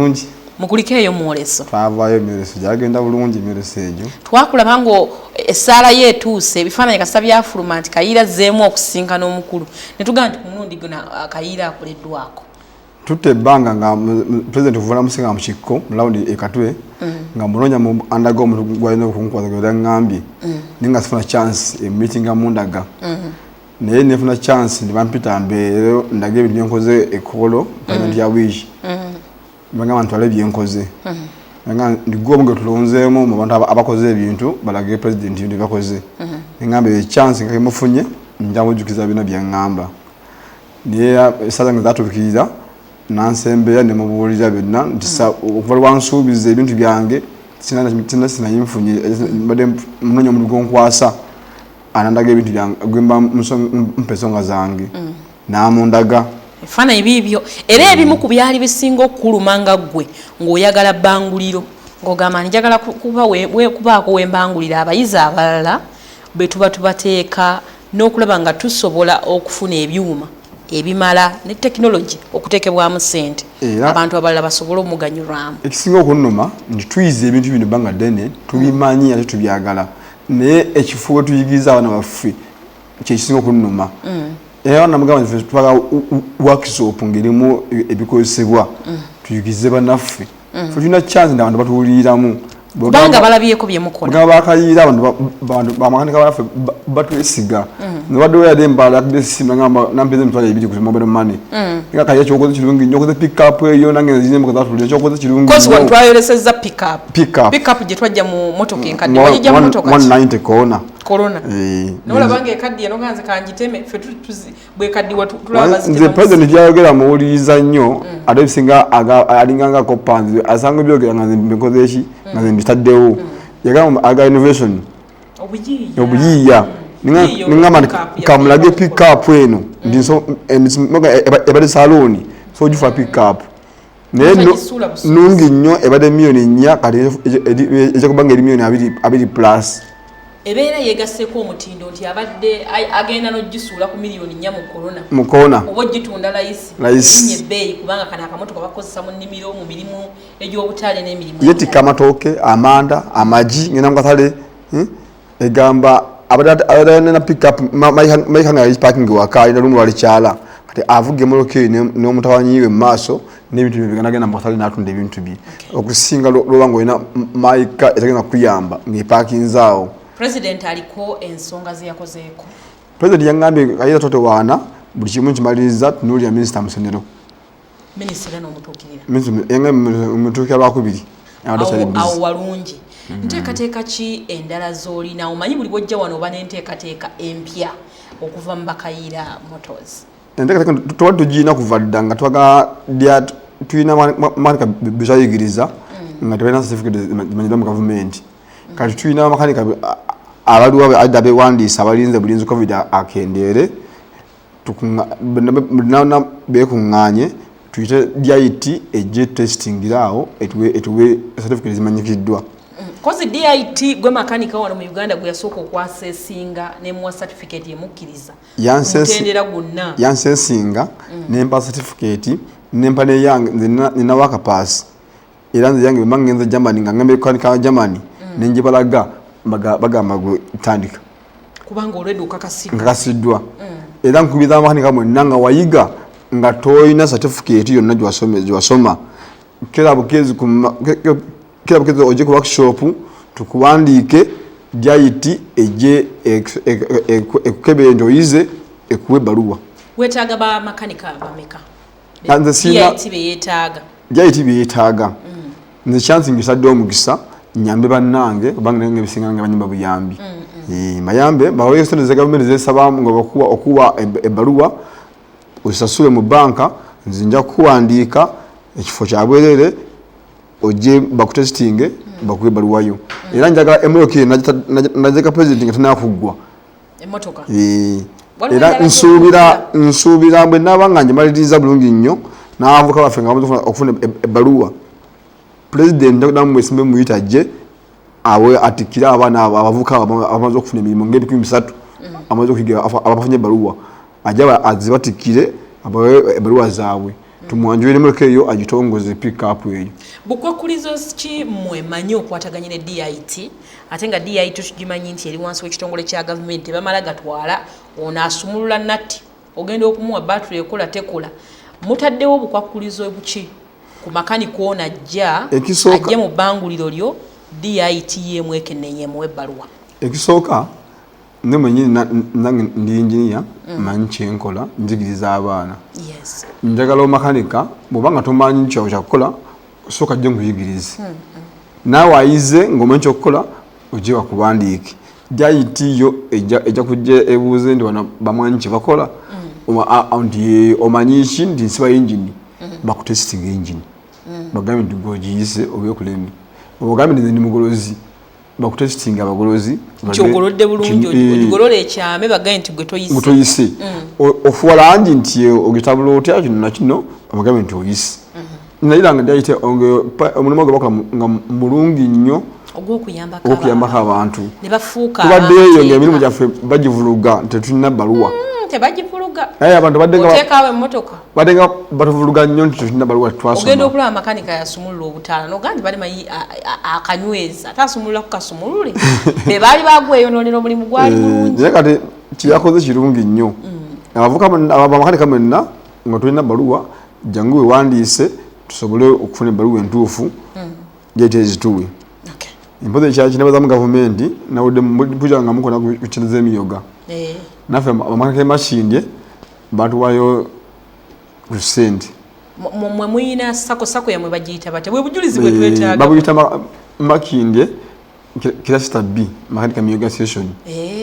bulungi mukulikeeyo mwoleso twavaayo myoleso gyagenda bulungi myoleso egyo twakulaba ngo essaala yeetuuse ebifaananyi kasa byafuluma nti Kayiira azzeemu okusinkana omukulu ne tugamba nti ku mulundi guno Kayiira akoleddwako tutta ebbanga nga president okuvala musinga mu kikko mu lawundi ekatwe nga muloonya mu andaga omuntu gwalina okunkwaza gwera ngambye naye nga sifuna chance emeetinga mundaga naye nefuna chance ndi bampita mbeero ndaga ebintu byenkoze ekolo parliament ya wish bangamba ntwale byenkoze nga ndigwo obunge tulonzeemu mu bantu abakoze ebintu balage president ndi bakoze ngamba chance nga kemufunye njamujjukiza bino byaŋŋamba naye esaza nga zatuukiriza nansembeya ne mubuulira byonna ntisa okuva lwansuubiza ebintu byange sinayinfunye mbadde munonya omuntu gonkwasa anandaga ebintu byange gwemba mpesonga zange namundaga ebifaananyi biibyo era ebimu ku byali bisinga okukuluma nga ggwe ng'oyagala bbanguliro ng'ogamba njagala kubaako wembangulira abayizi abalala bwe tuba tubateeka n'okulaba nga tusobola okufuna ebyuma ebimala ne tekinologi okuteekebwamu ssente abantu abalala basobole omuganyulwamu ekisinga okunnuma nti tuyize ebintu bino banga ddene tubimanyi ate tubyagala naye ekifo we tuyigiriza abaana baffe kyekisinga okunnuma era abaana mugamba nti twagala workshop ngerimu ebikozesebwa tuyigirize bannaffe fe tulina chance nti abantu batuwuliriramu kubanga balabyeko bye mukola nga bakayiira abantu bamakanika baffe batwesiga nibadde weyadde embala simu nagamba nampeza emitwalo ebiri ku mobile money nga kayiira kyokoze kirungi nnyo okoze pick up eyo nange nzinemukozatulira kyokoze kirungi kozi wano twayolesezza pick up gye twajja mu motoka enkadde wajja mu motoka 190 corona nolabanga ekaddi eno ganze kanjiteme fe bwekaddiwa tulaba nze president gyayogera muwuliriza nnyo ate ebisinga alinganga kopanzi asanga byogera nga mbikoze eki nga nze mbitaddewo yagamba aga innovation obuyiiya ningamba kamulage pick up eno ebadde saloni so ogifa pick up naye nungi nnyo ebadde miliyoni 4 kati ekyakubanga eri miliyoni 2 plus ebeera yegasseeko omutindo nti abadde agenda n'ogisuula ku miliyoni 4 mu corona oba ogitunda layisi ebbeeyi kubanga kano akamotoka bakozesa mu nnimiro mu mirimu egy'obutale n'emirimu yetikka amatooke amanda amagi ngenda mu katale egamba abadde na pick up mayika nga parking waka alina lumu lwalikyala kati avuga emmotoka eyo n'omutawanyiwe mu maaso n'ebintu bye bigendagenda mu katale n'atunda ebintu bye okusinga lwoba ng'olina mayika etagenda kuyamba ng'epakinzaawo President aliko ensonga ziyakozeeko. President yangambye Kayiira tote waana buli kimu kimaliriza tunuulira minisita Musonero. Minisita n'omutuukirira. Minisita omutuukira lwakubiri. Awo walungi. Nteekateeka ki endala z'olina omanyi buli bw'ojja wano oba n'enteekateeka empya okuva mu Kayiira Motors. Enteekateeka tuba tugiina kuva dda nga twagala tulina makanika byetwayigiriza nga tebalina certificate zimanyidwa mu gavumenti. Kati tulina makanika abaliwo adda bewandiisa abalinze bulinzi covid akendeere tukunga bekuŋŋaanye tuyite DIT ejje testingiraawo etuwe certificate zimanyikiddwa kozi DIT gwe makanika wano mu Uganda gwe yasooka okwasesinga nemuwa certificate emukkiriza mutendera gwonna yansesinga nempa certificate nempa neyange nina waka pass era nze yange bembangenze Germany nga ngambe kanika Germany nenje balaga bagamba gwe tandika kubanga olwedde okakasiddwa era nkubiza amakanika mwenna nga wayiga nga toyina certificate yonna gyewasoma kila bukezi oje ku workshop tukuwandiike DIT ejje ekukebere nti oyize ekuwa ebbaluwa wetaaga ba makanika bameka DIT beyeetaaga nze chance ngisaddewo omugisa nyambe bannange kubanga nange ebisinga nga banyumba buyambi mayambe bawoye sente za gavumenti zesaba nga okuwa ebbaluwa osasule mu banka nzinja kuwandiika ekifo kya bwerere ojje bakutestinge bakuwe ebbaluwayo era njagala emmotoka najeka president nga tanakuggwa emmotoka era nsuubira bwe naaba nga ngimaliriza bulungi nnyo n'abavubuka baffe nga bamaze okufuna ebbaluwa president njakudamu mwesimbe muyita jje awe atikira abaana abavubuka abamaze okufuna emirimu ng'ebikumi 3 amaze okuyiga abafunye ebbaluwa ajja azibatikire abawe ebbaluwa zaabwe tumwanjulire muleke eyo agitongoze pick up eyo bukwakulizo ki mmwe manyi okwataganye ne DIT ate nga DIT tukimanyi nti eri wansi w'ekitongole kya gavumenti bamala gatwala ono asumulula natti ogenda okumuwa battery ekola tekola mutaddewo bukwakulizo buki ku makanika ono ajja ajje mu bbanguliro lyo DIT yemu ekennenye muwe ebbaluwa ekisooka ne mwenyini nange ndi engineer manyi kyenkola njigiriza abaana njagala omakanika bw'obanga tomanyi kyawe kyakukola sooka jje nkuyigirize naawe ayize ng'omanyi kyokukola ojje bakuwandiike DIT yo ejja kujja ebuuze nti bano bamwanyi kye bakola nti omanyi ki nti nsiba engine bakutesitinga engine bagambe nti gwogiyise obyekulemi obagambe nti ndi mugolozi bakutesitinga abagolozi kyogolodde bulungi ogigolola ekyame bagaye nti gwe toyise ofuwala angi nti ogitabula otya kino nakino abagambe nti oyise naira nga DIT omulimu gwe bakola nga mulungi nnyo ogw'okuyambako abantu tubadde eyo ng'emirimu gyaffe bagivuluga tetulina bbaluwa abantu baddenga batuvuluga nnyo nti tetulina bbaluwa tetwasoma ogenda okulaba makanika yasumulula obutaala nogandi balimayi akanywezi ate asumulula ku kasumulule be baali bagweyonoonera omulimu gwali mulungi naye kati kyeyakoze kirungi nnyo abamakanika mwenna nga tulina bbaluwa jangu wewandiise tusobole okufuna ebbaluwa entuufu gyetezituwe empoza ekyali kinabazamu gavumenti nawudde puja nga mukola ku kintu z'emiyoga naffe abamakanika emasindye batuwayo ku ssente mwe muyina sako yamwe bagiyita bate bwe bujulizi bwe twetaaga babuyita makindye kirasita B makanika miyoga station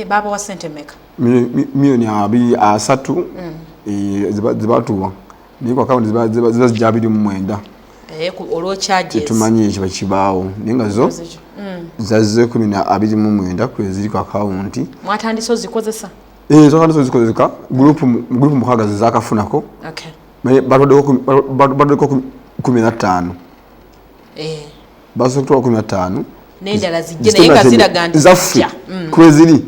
baba wa ssente meka milioni 23 zibatuwa naye ku akawunti ziba zijja 29 tetumanyi kiba kibaawo naye nga zo zazze 29 kweziri ku akawunti mwatandise ozikozesa twatandise ozikozesa gurupu mukaaga zezakafunako batuwaddeko 15 basobola kutwala 15 n'endala zijje naye nga ziraga nti zaffe kweziri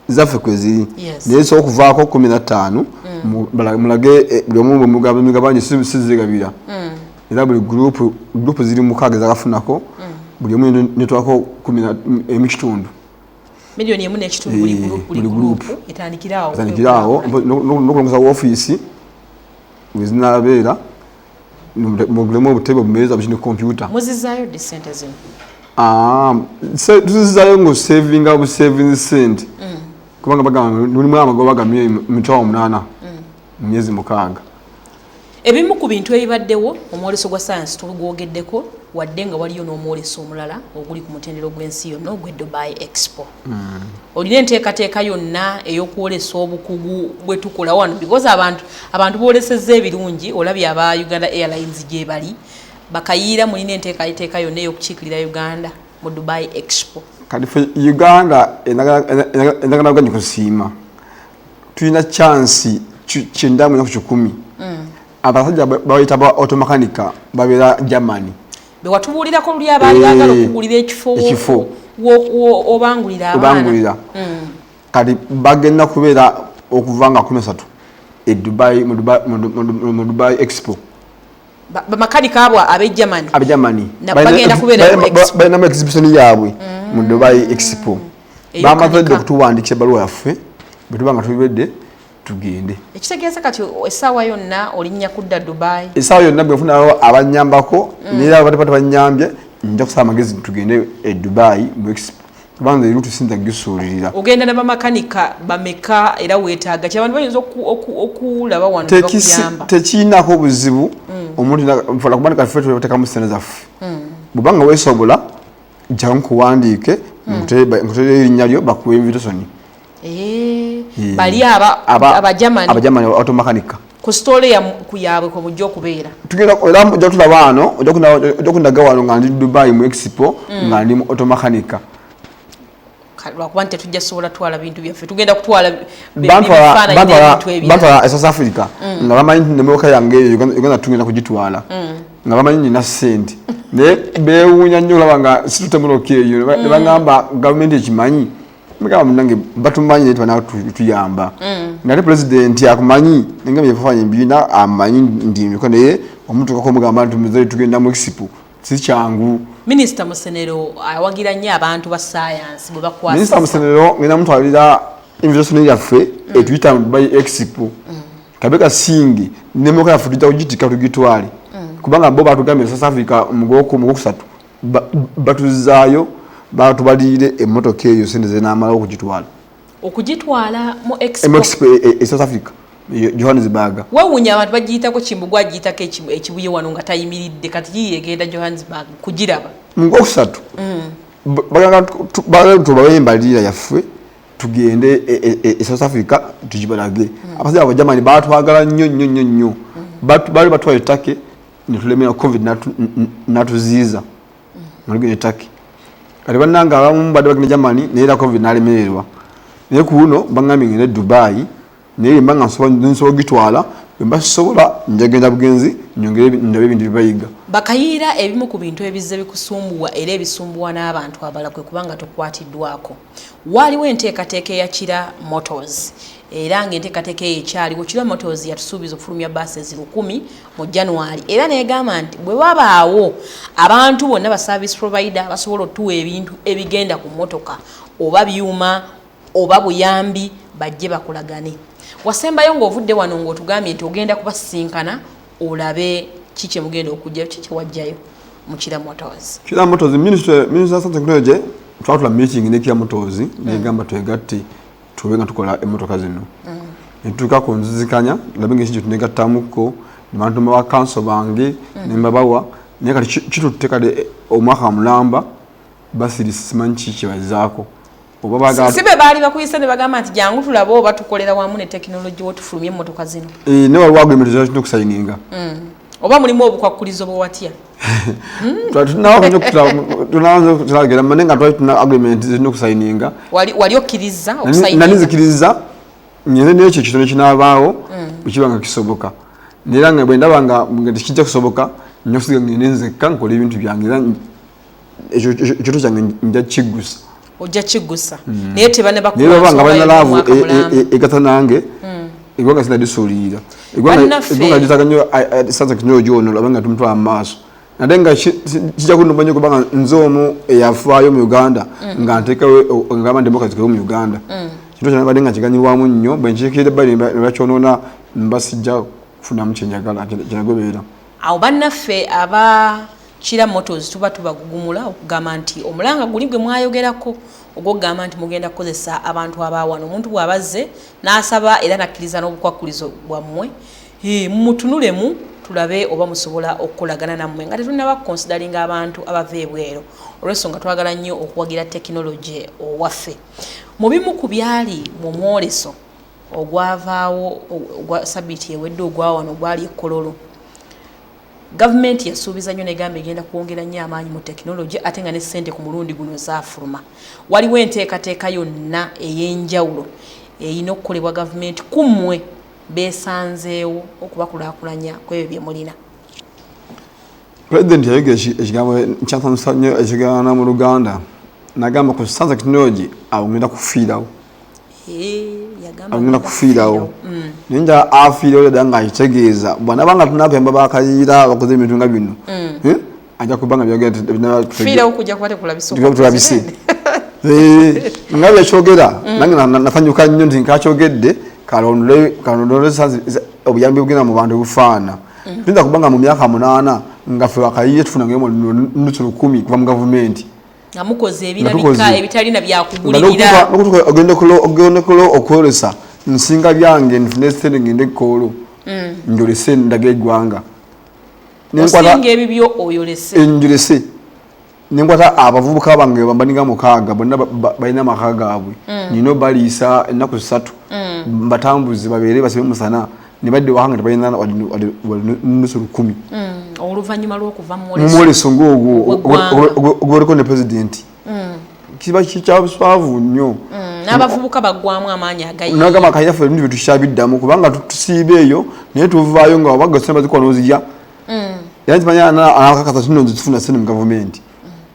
zaffe kweziri naye so okuvaako 15 mulage buli omu mugabanye sizigabira era buli gurupu ziri mukaaga zakafunako buli omu netwako 10 ekitundu milioni emu n'ekitundu buli gurupu etandikirawo n'okulongesa woofiisi wezinabeera mugulemu obutebe bumeeza bukini kompyuta muzizaayo di ssente zino tuzizaayo ng'osevinga busevinzi sente kubanga bagamba mulimu amagoba ga mitwalo 8 mu myezi 6 ebimu ku bintu ebibaddewo omwoleso gwa science tugwogeddeko wadde nga waliyo n'omwoleso omulala oguli ku mutendero gw'ensi yonna ogwe Dubai Expo olina enteekateeka yonna ey'okwolesa obukugu bwe tukola wano because abantu boolesezza ebirungi olabye aba Uganda Airlines gye bali bakayiira mulina enteekateeka yonna ey'okukiikirira Uganda mu Dubai Expo kati fe Uganda endagala oganye kusiima tulina chansi kyendamu na ku 10 abasajja bayita ba automakanika babeera Germany bewatubuulirako luli abaali baagala okugulira ekifo obangulira abaana kati bagenda kubeera okuva nga 13 mu Dubai Expo bamakanika abo ab'Germany bagenda kubeera balina exhibition yaabwe mu Dubai Expo bamazadde okutuwandiikira ebbaluwa yaffe bwe tuba nga tubedde tugende ekitegeeza kati essaawa yonna olinnya kudda Dubai essaawa yonna bwe nfunawo abanyambako naye abatapata banyambye nja kusaba amagezi tugende e Dubai mu Expo kubanga erutu sinza gisuulirira ogenda ne bamakanika bameka era weetaaga kyabantu bayinza okulaba wano bakuyamba tekiinako buzibu omuntu nfola kubanika ffe tubatekamu ssente zaffe bw'obanga weesobola jjangu nkuwandiike nkutere erinnya lyo bakuwa invitation bali abajamani automakanika ku story yaabwe ku mujja okubeera tugenda era ojja tulaba wano ojja kundaga wano nga ndi Dubai mu Expo nga ndi mu automakanika lwakuba nti tetujja sobola twala bintu byaffe tugenda kutwala bantwala South Africa nga bamanyi nti nemoka yange eyo Uganda tugenda kugitwala nga bamanyi nina ssente naye beewuunya nnyo olaba nga situtemuloka eyo ne bagamba gavumenti ekimanyi Mga munange batumanyi netwa na tuyamba. Ngati president yakumanyi nga byefanya mbina amanyi ndi mikone ye omuntu kako mugamba ntumize tugenda mu expo. Si changu. Minister Musenero awagira nnyo abantu ba science bwe bakwasa. Minister Musenero ngina muntu alira invitation yaffe etuyita by expo. Kabeka singi nemoka yafututa ugitika tugitwali. Kubanga bo batugambe South Africa mugoko mugokusatu batuzaayo batubalire emotoka eyo sendeze namala okugitwala mu expo South Africa Johannesburg. Wawunya abantu bagiyitako Kimbugwa agiyitako ekibuye wano nga tayimiridde kati yegenda Johannesburg kugiraba mugokusatu tubawe embalira yaffe tugende South Africa tujibalage abazi abajamani batwagala nnyo bali batwaye take nitulemera covid natuziza nalugene take kali bananga abamu bade bagine Germany neera covid nalemererwa ne kuno bangambi ngene Dubai ne mbanga nso gitwala mbasobola njagenda bugenzi nyongere ndabe bintu bibayiga bakayira ebimu ku bintu ebizze bikusumbuwa era ebisumbuwa n'abantu abalakwe kubanga tokwatiddwako waliwo enteekateeka ya Kira Motors era ng'enteekateeka ekyaliwo Kira Motors yatusuubiza okufulumya bases 10 mu January era neegamba nti bwe wabaawo abantu bonna ba service provider basobola otuwa ebintu ebigenda ku motoka oba byuma oba buyambi bajje bakulagane wasembayo ng'ovudde wano ng'otugambye nti ogenda kubasinkana olabe kiki mugenda okujja kiki wajjayo mu Kira Motors. Kira Motors Minister of Technology twatula meeting ne Kira Motors negamba twegatte tubenga tukola emotoka zino. Nituka kunzizikanya labenge kintu tunegattamuko abantu ba council bange nembabawa neka kitu tutekade omwaka mulamba basiri simanchi kibazaako. Sibe bali bakuyise ne bagamba nti jangu tulabo batukolera wamu ne technology wotufulumye emotoka zino. Ne wali agreement zino kusayininga. Oba mulimu obukwakulizo bo watya. Tunaanza kutagera manenga tuna agreement zino kusayininga. Wali okiriza okusayininga. Nanizikiriza nyene n'ekyo kitono kinabaawo ukibanga kisoboka. Niranga bwenda banga ngikijja kusoboka nyofuga ngenze kankola ebintu byange ekyo kyange njya kigusa. Ojja kigusa naye tebane bakuba niba banga bana lavu egatanange igwanga sina disolira igwanga disaganyo sanza kinyo jono labanga tumtwa amaso nadenga kijja kundomanye kubanga nzomo eyafayo mu Uganda ngantekawe ngaba democracy mu Uganda kito cyane badenga kiganyiwamu nnyo benjekire bali bakyonona mbasijja kufuna muchenjagala kiragobera awo bannaffe aba Kira Motors tuba tubagugumula okugamba nti omulanga guli gwe mwayogerako ogogamba nti mugenda kukozesa abantu abawano omuntu bwabazze n'asaba era nakkiriza n'obukwakulizo bwammwe mumutunulemu tulabe oba musobola okukolagana nammwe nga tetunaba considering abantu abava ebwero olw'ensonga twagala nnyo okuwagira technology owaffe mu bimu ku byali mu mwoleso ogwavaawo ogwa sabiti ewedde ogwawano gwali Kololo. Government yasuubiza nnyo negamba egenda kwongera nnyo amaanyi mu technology ate nga ne ssente ku mulundi guno zaafuluma. Waliwo enteekateeka yonna ey'enjawulo eyina okukolebwa government kummwe beesanzeewo okubakulaakulanya ku ebyo bye mulina. President yayogera ekigambo nkyasansa nnyo ekigaana mu Luganda nagamba ku science technology awongera kufiirawo. Angina kufiirawo ninja afiirawo danga ayitegeeza bwana banga tunapemba bakayira bakoze ebintu nga bino ajja kubanga byogera kufiirawo kujja kwate kulabisa ngabe yakyogera nange nafanyuka nnyo nti nkakyogedde kalondole obuyambi bugenda mu bantu bufaana tuyinza kubanga mu myaka 8 nga ffe bakayiye tufuna ngemo nusu 10 kuva mu gavumenti namukoze ebirabika ebitalina byakugulirira ogende kulo okwolesa nsinga byange nfune sente ngende kolo njolese ndage eggwanga osinga ebibyo oyolese njolese nenkwata abavubuka bange bambaninga 6 bonna balina amaka gaabwe nino baliisa ennaku 3 mbatambuzi babere basibe musana nibadde wahanga tebalina nusu 10 oluvanyuma lw'okuva mu mwoleso ng'ogwo ne president kiba kikyabuswavu nnyo n'abavubuka baggwamu amaanyi agayi nagamba kayaffe ebintu byetukyabiddamu kubanga tusiiba eyo naye tuvaayo nga wabagasene bazikuba n'ozirya era ntimanya akakasa kino nzifuna sente mu gavumenti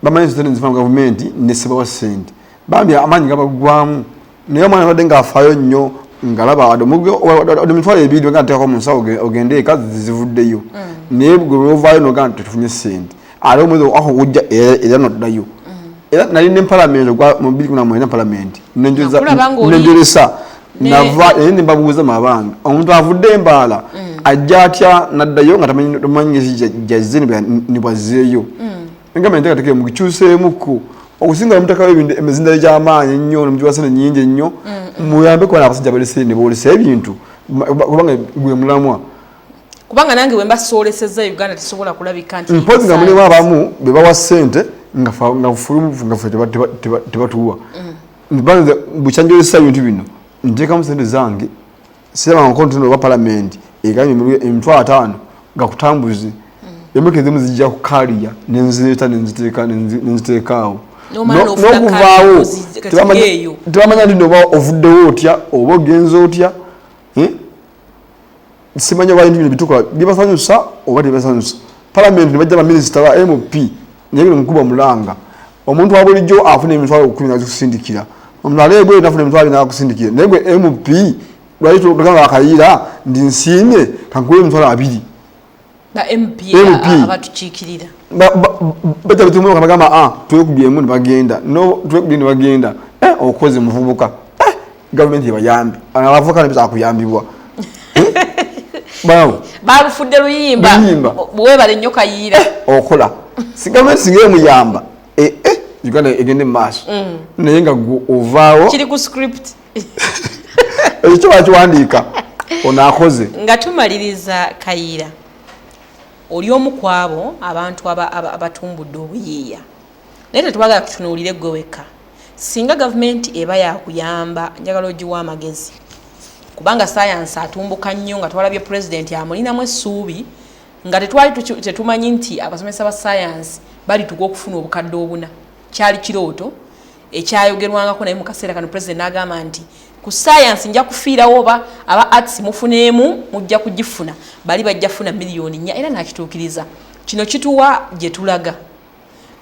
bamanyi sente nzifuna mu gavumenti nesibawa sente bambi amanyi gabagwamu naye mwana badde ng'afaayo nnyo ngalaba omitwalo ebiri nga nteekako mu nsawo ogende eka zivuddeyo naye gwe ovaayo noga nti tufunye ssente ate omwezi akugujja era noddayo era nali ne palamenti mu 2019 palamenti nenjolesa nava naye ne mbabuuza mabanga omuntu avudde embaala ajja atya naddayo nga tamanyi jazze ne bwazzeeyo engamba enteekateeka mugikyuseemukko okusinga omutakawo emizindalo gy'amaanyi ennyo nomugiwasene nnyingi ennyo muyambe kuba n'abasajja balese ne boolesa ebintu kubanga gwe mulamwa kubanga nange bwe mbasoolesezza Uganda tesobola kulabika nti mpozi nga mulimu abamu be bawa ssente nga ffe tebatuwa bukyanjolesa ebintu bino nteekamu ssente zange siraba nkontono oba palamenti egambye emitwalo 5 nga kutambuze emmotoka ezimu zijja kukaliya nenzireeta nenziteekaawo n'okuvaawo tebamanya nti oba ovuddewo otya oba ogenza otya simanya oba ebintu bino bitukola bibasanyusa oba tebibasanyusa palamenti ne bajja baminisita ba MP naye bino mukuba mulanga omuntu wa bulijjo afuna emitwalo 10 nazikusindikira omuntu aleegwe nafuna emitwalo nakusindikira naye gwe MP lwali tugamba akayiira ndi nsiimye kankuwe emitwalo 2 ba MP abatukiikirira bajja bitumwe bakagamba twekubyemu ne bagenda twekubye ne bagenda okoze muvubuka gavumenti ebayambi abavubuka ne bizakuyambibwa balufudde luyimba bwebale nnyo kayiira okola si gavumenti singa emuyamba Uganda egende mu maaso naye nga ovaawo kiri ku script ekyo bakiwandiika onaakoze nga tumaliriza kayiira oli omu ku abo abantu abatumbudde obuyiiya naye tetwagala kutunuulire gwe wekka singa gavumenti eba yakuyamba njagala ogiwa amagezi kubanga sayansi atumbuka nnyo nga twalabye pulezidenti amulinamu essuubi nga tetwali tetumanyi nti abasomesa ba sayansi balituga okufuna obukadde 4 kyali kirooto ekyayogerwangako naye mu kaseera kano pulezidenti n'agamba nti ku sayansi nja kufiirawo oba aba arts mufuneemu mujja kugifuna bali bajja kufuna miliyoni 4 era nakituukiriza kino kituwa gye tulaga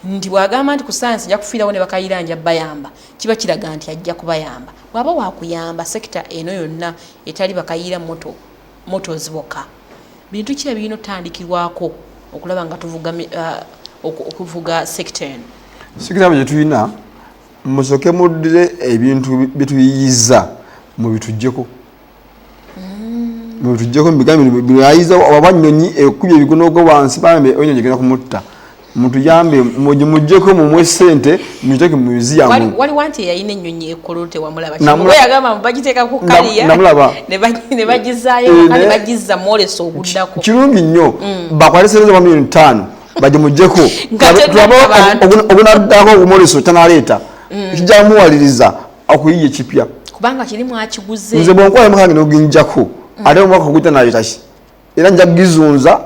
nti bwagamba nti ku sayansi nja kufiirawo ne bakayiira nja bayamba kiba kiraga nti ajja kubayamba bwaba wakuyamba sekita eno yonna etali bakayiira moto zibokka bintu ki ebirina otandikirwako okulaba nga okuvuga sekita eno sekita gye tulina musoke muddire ebintu bituyiyiza mu bitujjeko mubigambe birayiza abanyonyi ekubye ebigunogo wansi bambe onyonyi genda kumutta mutuyambe mujjeko mumwe ssente muteke mu museum wali wanti yayina ennyonyi ekolote wamulaba kimwe yagamba mbagiteeka ku kaliya ne bagizaayo kale bagizza mwoleso oguddako kirungi nnyo bakwalesereza ba milioni 5 baje mujjeko ogunaddako omwoleso tanaleeta kijamuwaliriza okuyiye kipya kubanga kirimu akiguze nze bwonkwaye mukange noginjako ate omwaka ogujja naleetaki era nja kugizunza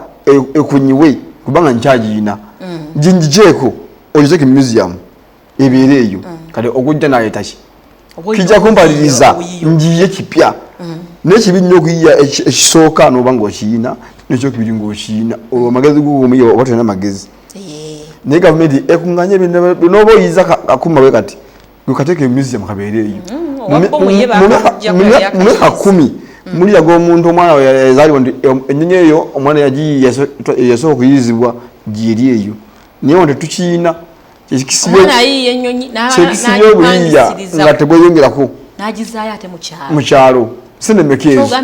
ekunyiwe kubanga nkyagiina ginjijeeko ogiteeke mu museum ebeera eyo kale ogujja naleetaki kijja kumpaliriza njiye kipya nekibi nnyo okuyiya ekisooka noba nga okiina nekyokubiri ngaokiina olwo amagezi gomuyiya oba tolina magezi naye gavumenti ekunganya noba oyiza kakuma bwe kati gwekateeka emuseum kabeera eyo mumyaka 10 muliya g'omuntu omwana we yazaalibwa nti ennyonyi eyo omwana yasooka okuyizibwa gyeri eyo naye nti tukiina kyekisibye obuyiiya nga tebweyongerako mu kyalo sente mekeezi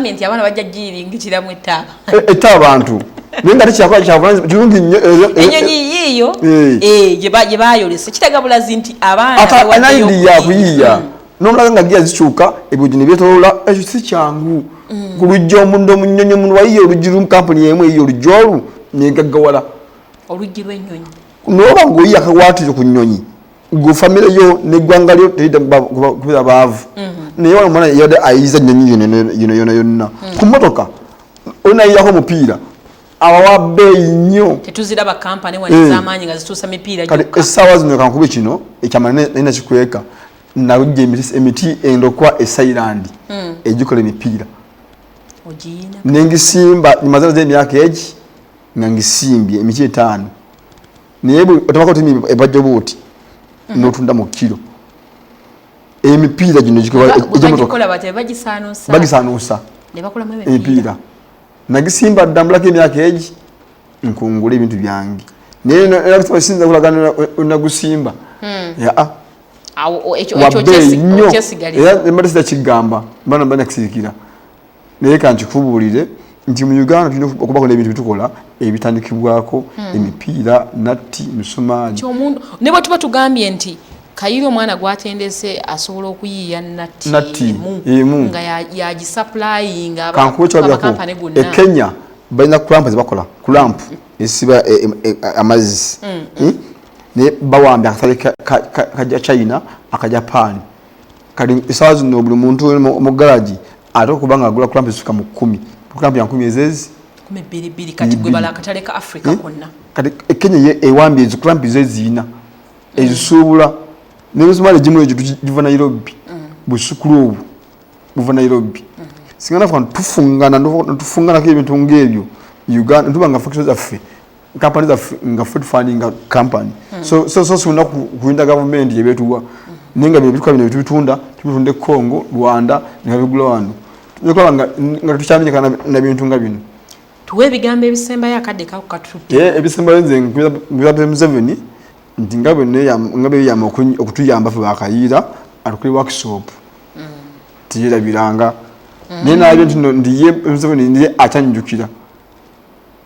etta abantu naye nga tekyakola kyavunaanyizibwa kirungi nnyo ennyonyi yiiyo gye bayolesa kitaga bulazi nti abaana yakuyiiya n'omulaga nga gira zikyuka ebiwugi ne byetoloola ekyo si kyangu ku lujja omuntu omunyonyi omuntu wayiiya oluggi lumu kampuni emu eyiya oluggi olwo negaggawala oluggi lw'ennyonyi noba ng'oyiiya akawaatiro ku nnyonyi gufamire yo neggwanga lyo terida kubeera baavu naye wano omwana yadde ayiiza ennyonyi yonna ku mmotoka olinayiirako omupiira abawa bbeeyi nnyo tetuziraba kampani wazamaanyi nga zituusa mipiira kale essaawa zino kankube kino ekyamala nalina kikweka nalujja emiti endokwa esayirandi egikola emipiira nengisimba nyumazana z'emyaka egi nga ngisimbye emiti 5 naye otabako timi ebajja buuti n'otunda mu kilo emipiira gino bagikola bate bagisaanuusa ne bakolamu emipiira nagisimba ddambulako emyaka egi nkungula ebintu byange naye nakusinza kulagana nagusimba ekyo era mbadde sitakigamba mbana nakisirikira naye kankikubuulire nti mu Uganda tulina okubako n'ebintu bitukola ebitandikibwako emipiira natti misumaali ne bwe tuba tugambye nti Kayiira omwana gwatendese asobola okuyiiya natti emu nga yagisuplyinga abakampani gonna. Kenya balina kulampa zebakola kulampu esiba amazzi ne bawambye akatale kaja China akajapaani kali esawa zino buli muntu mu garage ate okubanga agula kulampu zifika mu 10 kulampu ya 10 ezezi 12 kati gwe bala akatale ka Africa konna kati Kenya ewambye ezo kulampu zezina ezisuubula n'ebisumali gimu ejo giva Nairobi busukulu obu buva Nairobi singana fa tufungana ko ebintu ng'ebyo Uganda ntubanga factories zaffe companies zaffe nga food funding company so suna kuinda government yebetuwa ninga bibikwa bino bitunda tubitunde Congo Rwanda ngabigula wano tukola nga tukyamenye kana na bintu nga bino tuwe bigambo ebisemba yakadde ka katutu ebisemba nze ngwiza Museveni nti ngabe yama okutuyamba fe Bakayiira atukuli workshop tiyera biranga nena ebintu ndiye Museveni ndiye achanjukira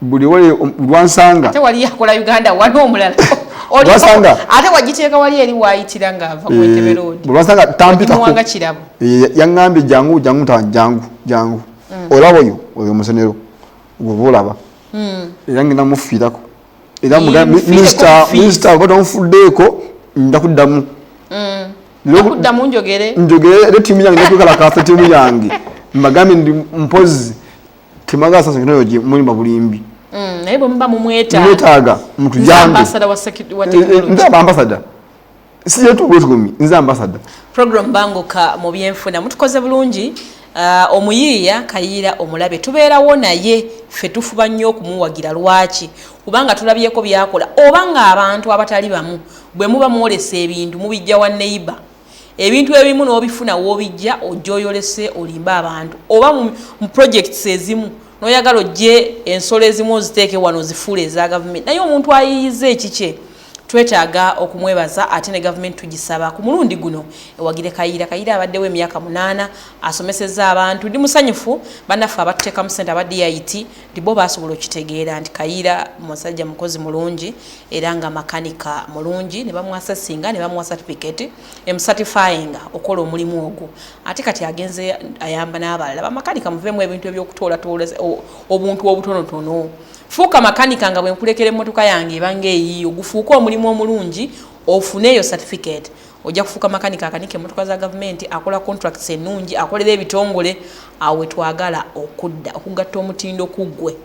buli wale lwansanga ate wali yakola Uganda wano omulala lwansanga ate wagiteeka wali eri waayitira nga ava ku Entebbe Road lwansanga tampita ko wanga kirabo yangambe jangu olabo oyo musenero gubulaba era ngina mufiirako era minister bado mfuddeko ndakuddamu ndakuddamu njogere timu yange nekukala kafe timu yange magambi ndi mpozi timaga sasa kino yoje muri mabulimbi naye bomba mumwetaaga mtu yange ambassador wa technology nza ambassador siye tu gwetugumi nza ambassador program bangoka mu byenfuna mutukoze bulungi omuyiiya Kayiira omulabe tubeerawo naye ffe tufuba nnyo okumuwagira lwaki kubanga tulabyeko byakola obanga abantu abatali bamu bwe muba mwolesa ebintu mubijja wa neighbor ebintu ebimu n'obifuna w'obijja ojjoyolese olimba abantu oba mu projects ezimu n'oyagala ojje ensolo ezimu oziteeke wano zifuule eza government naye omuntu ayiyiza ekikye twetaaga okumwebaza ate ne government tugisaba ku mulundi guno ewagire Kayiira abaddewo emyaka 8 asomesezza abantu ndi musanyufu bannaffe abatteeka mu center aba DIT ndibo basobola okitegeera nti Kayiira musajja mukozi mulungi era nga makanika mulungi ne bamwasa singa ne bamwasa certificate certifying okola omulimu ogwo ate kati agenze ayamba n'abalala bamakanika muvemu ebintu ebyokutoola obuntu obutonotono fuuka makanika nga bwe nkulekera emmotoka yange ebange eyiyo gufuuka omulimu omulungi ofuneeyo certificate ojja kufuuka makanika akanike emmotoka za gavumenti akola contracts ennungi akolera ebitongole awe twagala okudda okugatta omutindo ku ggwe